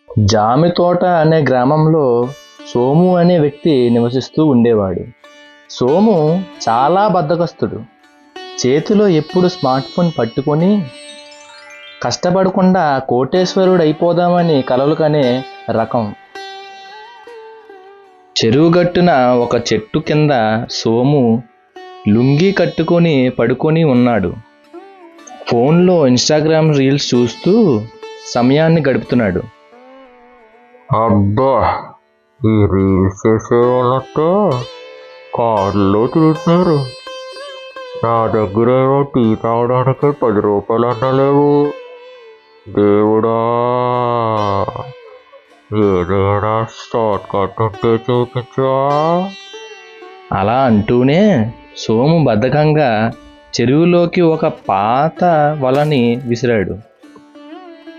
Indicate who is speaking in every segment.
Speaker 1: జామితోట అనే గ్రామంలో సోము అనే వ్యక్తి నివసిస్తూ ఉండేవాడు. సోము చాలా బద్ధకస్తుడు. చేతిలో ఎప్పుడు స్మార్ట్ ఫోన్ పట్టుకొని కష్టపడకుండా కోటేశ్వరుడు అయిపోదామని కలలు కనే రకం. చెరువు గట్టున ఒక చెట్టు కింద సోము లుంగీ కట్టుకొని పడుకొని ఉన్నాడు. ఫోన్లో ఇన్స్టాగ్రామ్ రీల్స్ చూస్తూ సమయాన్ని గడుపుతున్నాడు.
Speaker 2: అబ్బా, ఈ రీల్స్ చేసే వాళ్ళంతా కారులో తిరుగుతున్నారు. నా దగ్గర ఏమో టీ తాగడానికి 10 రూపాయలు అన్నలేవు. దేవుడా, ఏదైనా షార్ట్ కట్ ఉంటే చూపించా.
Speaker 1: అలా అంటూనే సోము బద్ధకంగా చెరువులోకి ఒక పాత వలని విసిరాడు.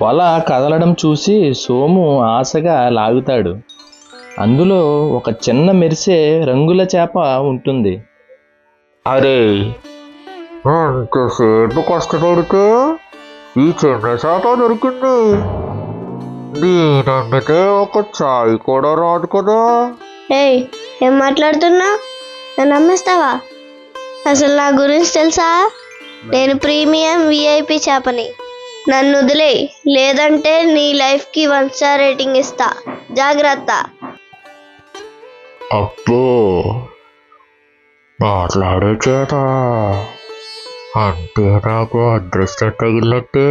Speaker 1: వల కదలడం చూసి సోము ఆశగా లాగుతాడు. అందులో ఒక చిన్న మెరిసే రంగుల చేప ఉంటుంది.
Speaker 2: అరే, ఎంతసేపు కష్టపడితే ఈ చిన్న చేప దొరికింది. దీనందుకే ఒక చాయ్ కూడా రాదు కదా.
Speaker 3: ఏయ్, ఏం మాట్లాడుతున్నా? నన్ను నమ్మేస్తావా? అసలు నా గురించి తెలుసా? నేను ప్రీమియం విఐపి చేపని. నన్ను వదిలే, లేదంటే నీ లైఫ్కి 1 స్టార్ రేటింగ్ ఇస్తా. జాగ్రత్త.
Speaker 2: అబ్బో, మాట్లాడే చేత అంటే నాకు అదృష్టం తగిలినట్టే.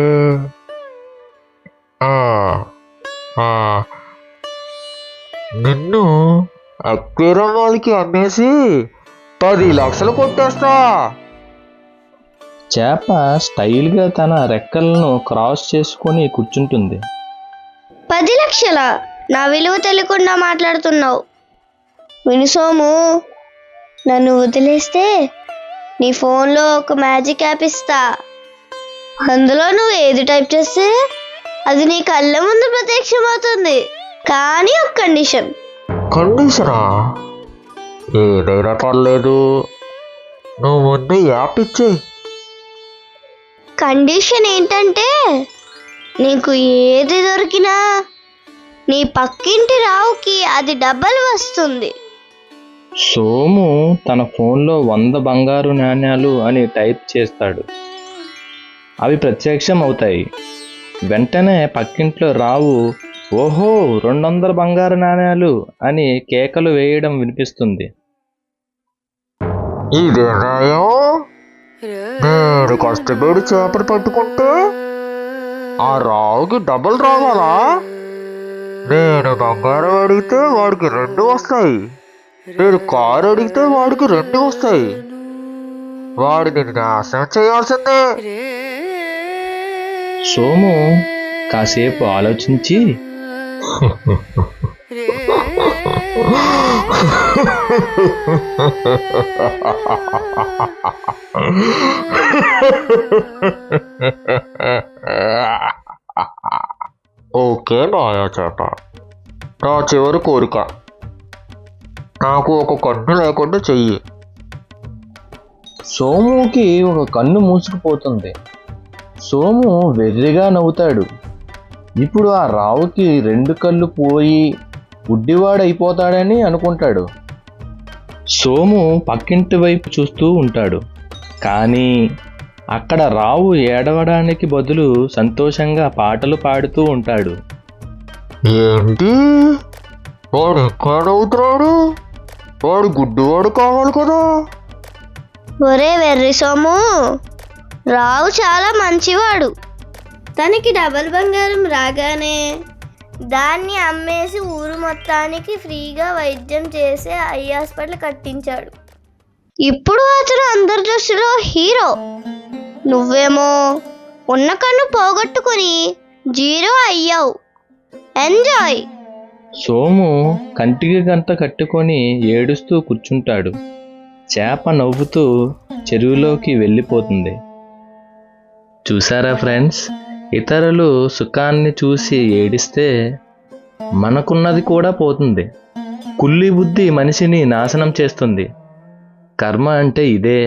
Speaker 2: నిన్ను అక్వేరియం వాళ్ళకి అమ్మేసి 10 లక్షలు కొట్టేస్తా.
Speaker 1: చేప స్టైల్గా తన రెక్కలను క్రాస్ చేసుకొని కూర్చుంటుంది.
Speaker 3: 10 లక్షలా? నా విలువ తెలియకుండా మాట్లాడుతున్నావు. విను సోము, నన్ను వదిలేస్తే నీ ఫోన్లో ఒక మ్యాజిక్ యాప్ ఇస్తా. అందులో నువ్వు ఏది టైప్ చేస్తే అది నీ కళ్ళ ముందు ప్రత్యక్షమవుతుంది. కానీ ఒక కండిషన్.
Speaker 2: కండిషనా? ఏదైనా పర్లేదు, నువ్వు ముందు యాప్ ఇచ్చే.
Speaker 3: కండిషన్ ఏంటంటే నీకు ఏది దొరికినా నీ పక్కింటి రావుకి అది డబల్ వస్తుంది.
Speaker 1: సోము తన ఫోన్లో 100 బంగారు నాణ్యాలు అని టైప్ చేస్తాడు. అవి ప్రత్యక్షం అవుతాయి. వెంటనే పక్కింట్లో రావు ఓహో 200 బంగారు నాణ్యాలు అని కేకలు వేయడం వినిపిస్తుంది.
Speaker 2: ఇదేనాయో, నేను కష్టపడి చేపలు పట్టుకుంటే ఆ రావుకి డబుల్ రావాలా? నేను బంగారం అడిగితే వాడికి 2 వస్తాయి. నేను కారు అడిగితే వాడికి 2 వస్తాయి. వాడిని నాశనం చేయాల్సిందే.
Speaker 1: సోము కాసేపు ఆలోచించి
Speaker 2: ఓకే మాయా చేత, నా చివరి కోరిక, నాకు ఒక కన్ను లేకుండా చెయ్యి.
Speaker 1: సోముకి ఒక కన్ను మూసుకుపోతుంది. సోము వెర్రిగా నవ్వుతాడు. ఇప్పుడు ఆ రావుకి 2 కళ్ళు పోయి గుడ్డివాడైపోతాడని అనుకుంటాడు. సోము పక్కింటి వైపు చూస్తూ ఉంటాడు. కానీ అక్కడ రావు ఏడవడానికి బదులు సంతోషంగా పాటలు పాడుతూ ఉంటాడు.
Speaker 2: ఏంటి, వాడు ఇంకా నవ్వుతున్నాడు? వాడు గుడ్డివాడు కావాలి కదా.
Speaker 3: ఒరే వెర్రి సోము, రావు చాలా మంచివాడు. తనకి డబల్ బంగారం రాగానే దాన్ని అమ్మేసి ఊరు మొత్తానికి ఫ్రీగా వైద్యం చేసే ఐ హాస్పిటల్ కట్టించాడు. ఇప్పుడు అతను అందరి దృష్టిలో హీరో. నువ్వేమో ఉన్న కన్ను పోగొట్టుకుని 0 అయ్యావు. ఎంజాయ్.
Speaker 1: సోము కంటికి గంట కట్టుకొని ఏడుస్తూ కూర్చుంటాడు. చేప నవ్వుతూ చెరువులోకి వెళ్ళిపోతుంది. చూసారా ఫ్రెండ్స్, ఇతరులు సుఖాన్ని చూసి ఏడిస్తే మనకున్నది కూడా పోతుంది. కుళ్ళి బుద్ధి మనిషిని నాశనం చేస్తుంది. కర్మ అంటే ఇదే.